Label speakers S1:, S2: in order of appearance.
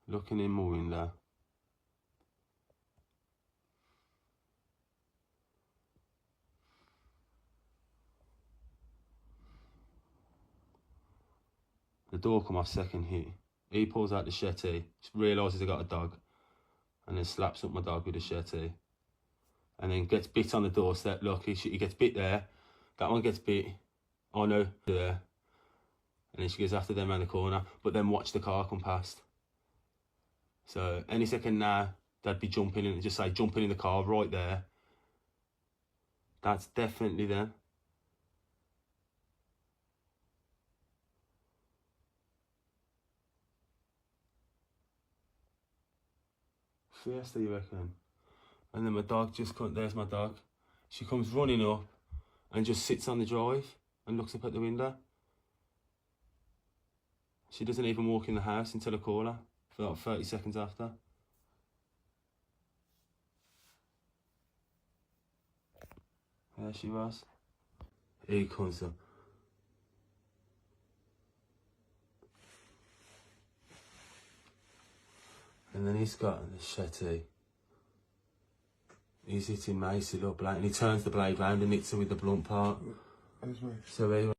S1: looking in my window. The door come off second hit. He pulls out the shetty, realises I got a dog, and then slaps up my dog with the shetty. And then gets bit on the doorstep. Look, he gets bit there. That one gets bit. Oh no, there. And then she goes after them around the corner. But then watch the car come past. So any second now, they'd be jumping and just say jumping in the car right there. That's definitely them. Fiesta, you reckon? And then my dog just comes, there's my dog. She comes running up and just sits on the drive and looks up at the window. She doesn't even walk in the house until I call her for like 30 seconds after. There she was. Here he comes up. And then he's got the shetty. He's hitting Macy up, and he turns the blade round and hits her with the blunt part. So he